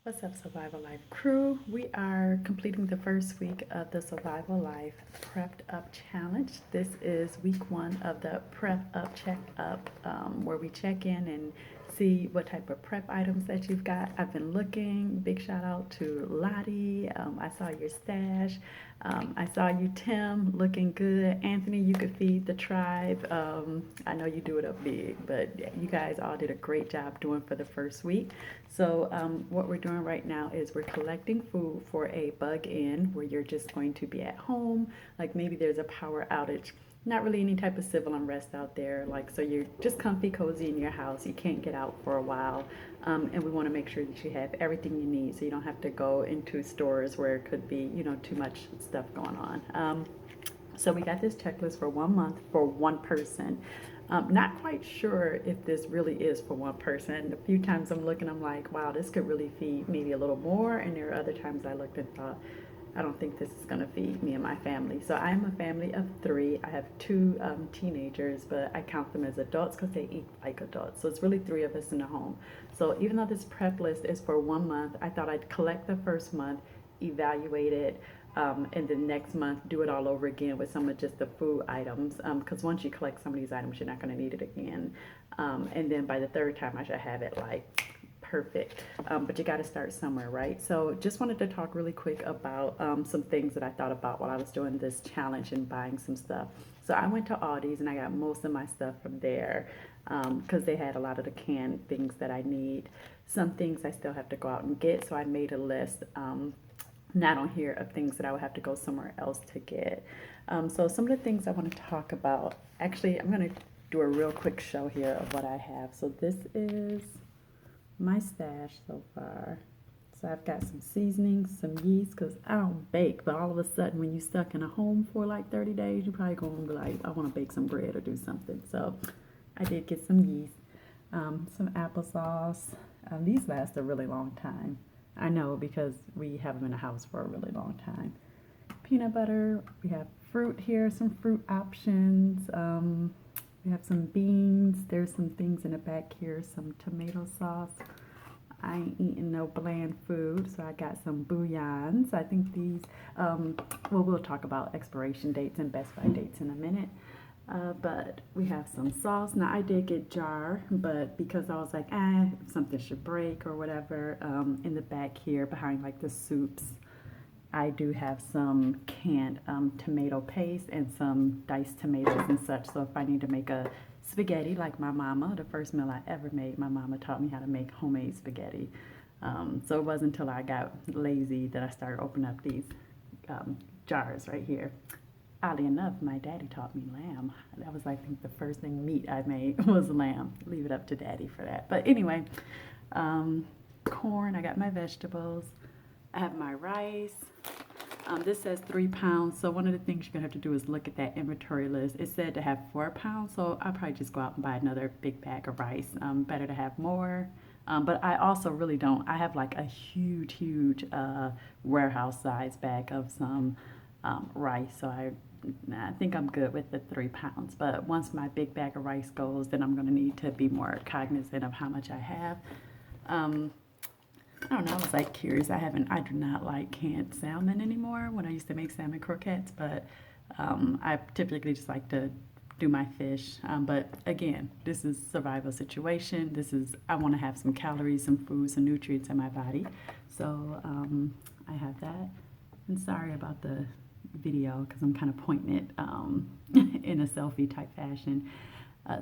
What's up, Survival Life crew? We are completing the first week of the Survival Life Prepped Up Challenge. This is week one of the Prep Up Check Up, where we check in and see what type of prep items that you've got. I've been looking. Big shout out to Lottie. I saw your stash. I saw you, Tim, looking good. Anthony, you could feed the tribe. I know you do it up big, but you guys all did a great job doing for the first week. So what we're doing right now is we're collecting food for a bug in where you're just going to be at home. Like maybe there's a power outage. Not really any type of civil unrest out there. Like, so you're just comfy, cozy in your house. You can't get out for a while. And we want to make sure that you have everything you need so you don't have to go into stores where it could be, too much stuff going on. So we got this checklist for 1 month for one person. Not quite sure if this really is for one person. A few times I'm looking, I'm like, wow, this could really feed maybe a little more. And there are other times I looked and thought, I don't think this is going to feed me and my family. So I'm a family of three. I have two teenagers, but I count them as adults because they eat like adults. So it's really three of us in the home. So even though this prep list is for 1 month, I thought I'd collect the first month, evaluate it, and the next month do it all over again with some of just the food items. Because once you collect some of these items, you're not going to need it again. And then by the third time, I should have it like perfect. But you got to start somewhere, right? So just wanted to talk really quick about some things that I thought about while I was doing this challenge and buying some stuff. So I went to Aldi's and I got most of my stuff from there because they had a lot of the canned things that I need. Some things I still have to go out and get, so I made a list. Not on here of things that I would have to go somewhere else to get. So some of the things I want to talk about, actually, I'm going to do a real quick show here of what I have. So this is my stash so far. So I've got some seasonings, some yeast, because I don't bake, but all of a sudden when you're stuck in a home for like 30 days, you're probably going to be like, I want to bake some bread or do something. So I did get some yeast, some applesauce. These last a really long time. I know because we have them in the house for a really long time. Peanut butter, we have fruit here, some fruit options. We have some beans. There's some things in the back here, some tomato sauce. I ain't eating no bland food, so I got some bouillons. I think these, we'll talk about expiration dates and best by dates in a minute. But we have some sauce. Now I did get jar, but because I was like, something should break or whatever, in the back here behind like the soups, I do have some canned tomato paste and some diced tomatoes and such. So if I need to make a spaghetti like my mama, the first meal I ever made, my mama taught me how to make homemade spaghetti. So it wasn't until I got lazy that I started opening up these jars right here. Oddly enough, my daddy taught me lamb. That was, I think, the first thing meat I made was lamb. Leave it up to daddy for that. But anyway, corn, I got my vegetables. I have my rice. This says 3 pounds. So one of the things you're going to have to do is look at that inventory list. It said to have 4 pounds. So I'll probably just go out and buy another big bag of rice. Better to have more. But I also really don't. I have like a huge warehouse size bag of some rice. So I think I'm good with the 3 pounds. But once my big bag of rice goes, then I'm going to need to be more cognizant of how much I have. I don't know, I was like curious. I do not like canned salmon anymore when I used to make salmon croquettes, but I typically just like to do my fish. But again, this is survival situation. I want to have some calories, some food, some nutrients in my body. So I have that. And sorry about the video because I'm kind of pointing it in a selfie type fashion.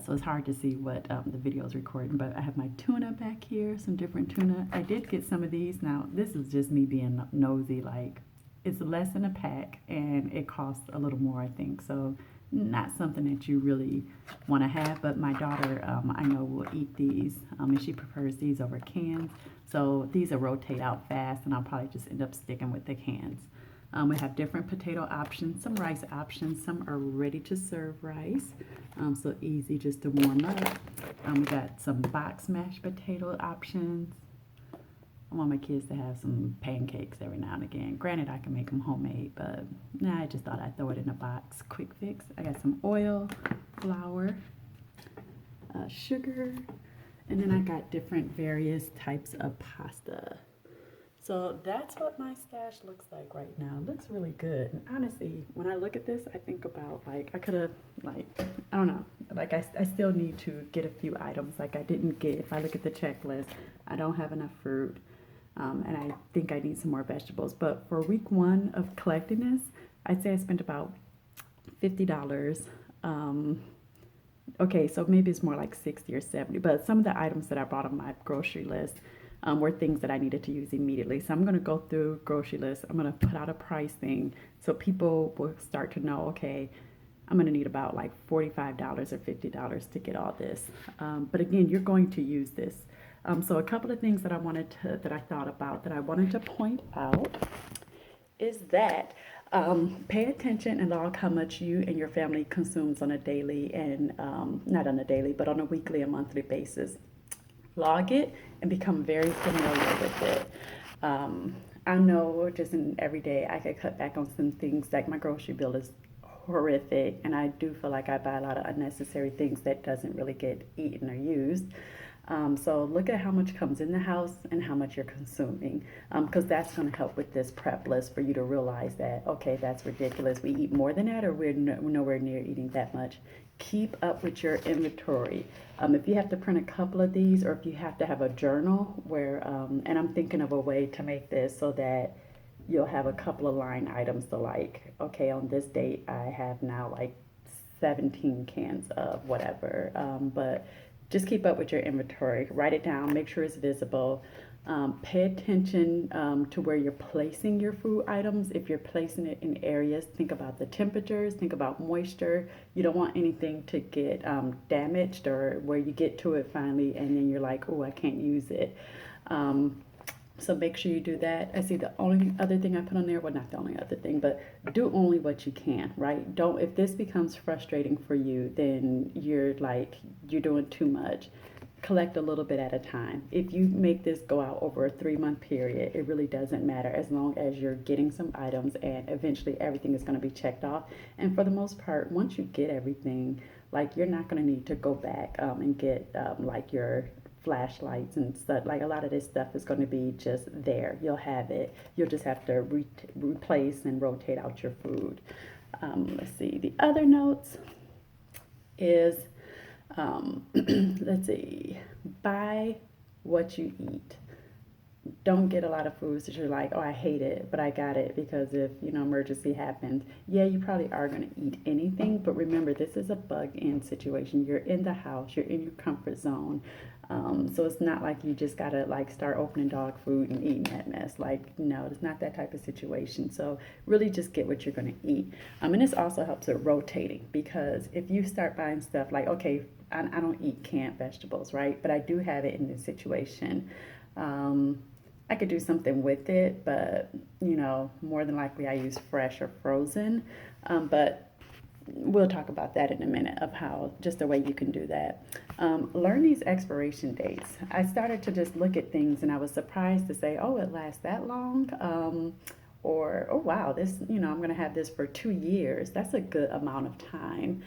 So it's hard to see what the video is recording, but I have my tuna back here, some different tuna. I did get some of these. Now, this is just me being nosy. Like, it's less in a pack, and it costs a little more, I think. So not something that you really want to have, but my daughter, I know, will eat these, and she prefers these over cans. So these will rotate out fast, and I'll probably just end up sticking with the cans. We have different potato options, some rice options. Some are ready to serve rice, so easy just to warm up. We got some box mashed potato options. I want my kids to have some pancakes every now and again. Granted, I can make them homemade, but I just thought I'd throw it in a box. Quick fix. I got some oil, flour, sugar, and then I got different various types of pasta. So that's what my stash looks like right now. It looks really good. And honestly, when I look at this, I think about like I could have like I don't know. Like I still need to get a few items. Like I didn't get. If I look at the checklist, I don't have enough fruit, and I think I need some more vegetables. But for week one of collecting this, I'd say I spent about $50. Um, okay, so maybe it's more like 60 or 70, but some of the items that I brought on my grocery list were things that I needed to use immediately. So I'm going to go through grocery list. I'm going to put out a price thing so people will start to know, okay, I'm going to need about like $45 or $50 to get all this. But again, you're going to use this. So a couple of things that that I thought about that I wanted to point out is that pay attention and log how much you and your family consumes on a daily and not on a daily, but on a weekly and monthly basis. Log it and become very familiar with it. I know just in every day I could cut back on some things like my grocery bill is horrific and I do feel like I buy a lot of unnecessary things that doesn't really get eaten or used. So look at how much comes in the house and how much you're consuming, because that's going to help with this prep list for you to realize that, okay, that's ridiculous. We eat more than that or we're nowhere near eating that much. Keep up with your inventory. If you have to print a couple of these or if you have to have a journal where, and I'm thinking of a way to make this so that you'll have a couple of line items to like, okay, on this date I have now like 17 cans of whatever, but just keep up with your inventory. Write it down, make sure it's visible. Pay attention to where you're placing your food items. If you're placing it in areas, think about the temperatures, think about moisture. You don't want anything to get damaged or where you get to it finally and then you're like, oh, I can't use it. So make sure you do that. I see the only other thing I put on there, well, not the only other thing, but do only what you can, right? Don't, if this becomes frustrating for you, then you're like, you're doing too much. Collect a little bit at a time. If you make this go out over a 3-month period, it really doesn't matter as long as you're getting some items and eventually everything is going to be checked off. And for the most part, once you get everything, like you're not going to need to go back and get like your flashlights and stuff. Like a lot of this stuff is going to be just there. You'll have it. You'll just have to replace and rotate out your food. Let's see. The other notes is, let's see, buy what you eat. Don't get a lot of foods that you're like, oh, I hate it, but I got it because if, emergency happens, yeah, you probably are going to eat anything. But remember, this is a bug-in situation. You're in the house. You're in your comfort zone. So it's not like you just got to like start opening dog food and eating that mess. Like, no, it's not that type of situation. So really just get what you're going to eat. And this also helps with rotating because if you start buying stuff like, okay, I don't eat canned vegetables, right? But I do have it in this situation. I could do something with it, but more than likely I use fresh or frozen. But we'll talk about that in a minute of how just the way you can do that. Learn these expiration dates. I started to just look at things and I was surprised to say, oh, it lasts that long. Or, oh, wow, this, I'm going to have this for 2 years. That's a good amount of time.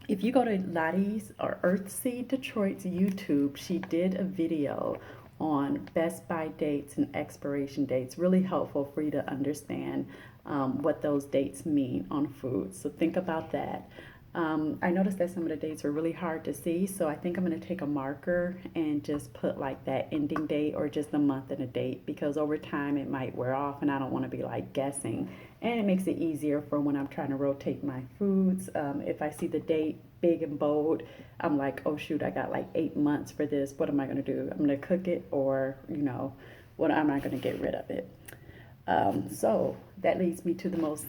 If you go to Lottie's or Earthseed Detroit's YouTube, she did a video on best by dates and expiration dates. Really helpful for you to understand what those dates mean on food. So think about that. I noticed that some of the dates were really hard to see, so I think I'm going to take a marker and just put like that ending date or just a month and a date because over time it might wear off and I don't want to be like guessing. And it makes it easier for when I'm trying to rotate my foods. If I see the date big and bold, I'm like, oh shoot, I got like 8 months for this. What am I going to do? I'm going to cook it or, what am I going to get rid of it? So that leads me to the most,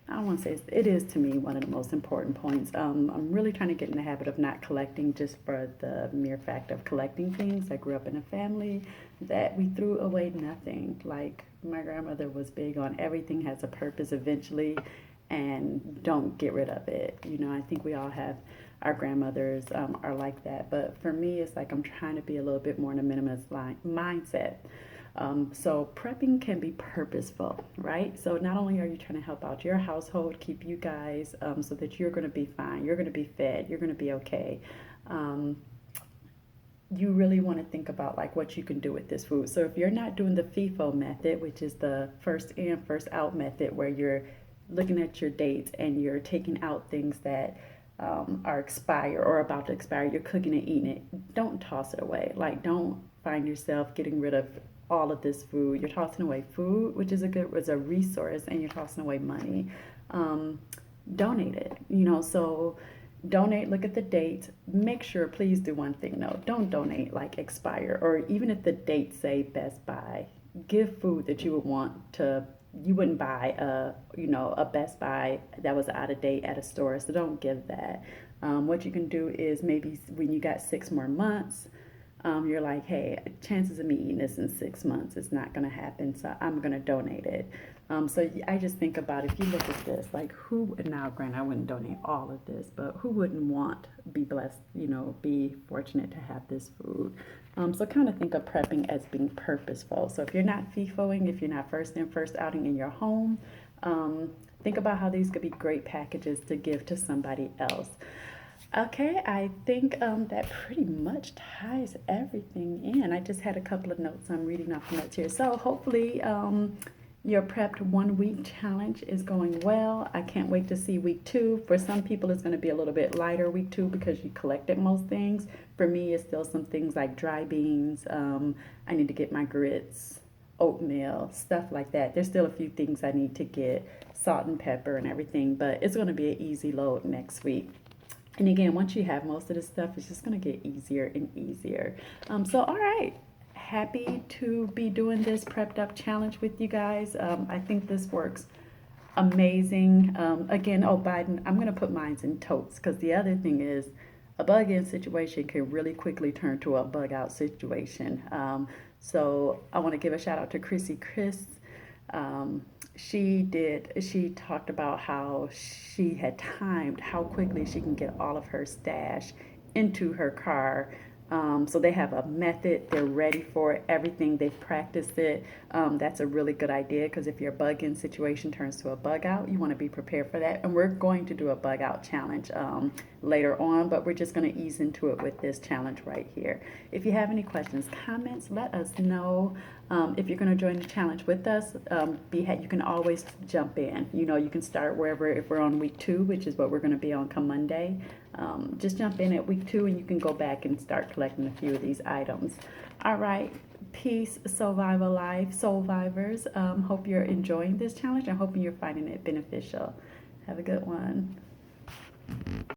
I don't want to say it is to me one of the most important points. I'm really trying to get in the habit of not collecting just for the mere fact of collecting things. I grew up in a family that we threw away nothing. Like my grandmother was big on everything has a purpose eventually and don't get rid of it. I think we all have our grandmothers are like that. But for me, it's like I'm trying to be a little bit more in a minimalist mindset. So prepping can be purposeful, right? So not only are you trying to help out your household, keep you guys so that you're going to be fine, you're going to be fed, you're going to be okay. you really want to think about like what you can do with this food. So if you're not doing the FIFO method, which is the first in, first out method, where you're looking at your dates and you're taking out things that are expired or about to expire, you're cooking and eating it, don't toss it away. Like, don't find yourself getting rid of all of this food. You're tossing away food, which is a resource, and you're tossing away money. Um, Donate it, so donate, look at the dates. Make sure, please do one thing, no, don't donate like expire, or even if the dates say Best Buy, give food that you would want to, you wouldn't buy a Best Buy that was out of date at a store, so don't give that. What you can do is maybe when you got 6 more months, you're like, hey, chances of me eating this in 6 months is not going to happen, so I'm going to donate it. So I just think about, if you look at this, like, who, now granted I wouldn't donate all of this, but who wouldn't want, be blessed, be fortunate to have this food. So kind of think of prepping as being purposeful. So if you're not FIFOing, if you're not first in, first outing in your home, think about how these could be great packages to give to somebody else. Okay, I think that pretty much ties everything in. I just had a couple of notes. I'm reading off notes here. So hopefully your prepped 1 week challenge is going well. I can't wait to see week 2. For some people, it's going to be a little bit lighter week 2 because you collected most things. For me, it's still some things like dry beans. I need to get my grits, oatmeal, stuff like that. There's still a few things I need to get, salt and pepper and everything, but it's going to be an easy load next week. And again, once you have most of this stuff, it's just going to get easier and easier. So, all right. Happy to be doing this prepped up challenge with you guys. I think this works amazing. Again, oh, Biden, I'm going to put mine in totes, because the other thing is a bug in situation can really quickly turn to a bug out situation. So I want to give a shout out to Chrissy Chris. She talked about how she had timed how quickly she can get all of her stash into her car. So they have a method, they're ready for it, everything, they've practiced it. That's a really good idea, because if your bug in situation turns to a bug out, you want to be prepared for that. And we're going to do a bug out challenge later on, but we're just going to ease into it with this challenge right here. If you have any questions, comments, let us know. If you're going to join the challenge with us, you can always jump in. You can start wherever. If we're on week 2, which is what we're going to be on come Monday, just jump in at week 2 and you can go back and start collecting a few of these items. All right. Peace, SoulVival life, SoulVivors. Hope you're enjoying this challenge. I'm hoping you're finding it beneficial. Have a good one.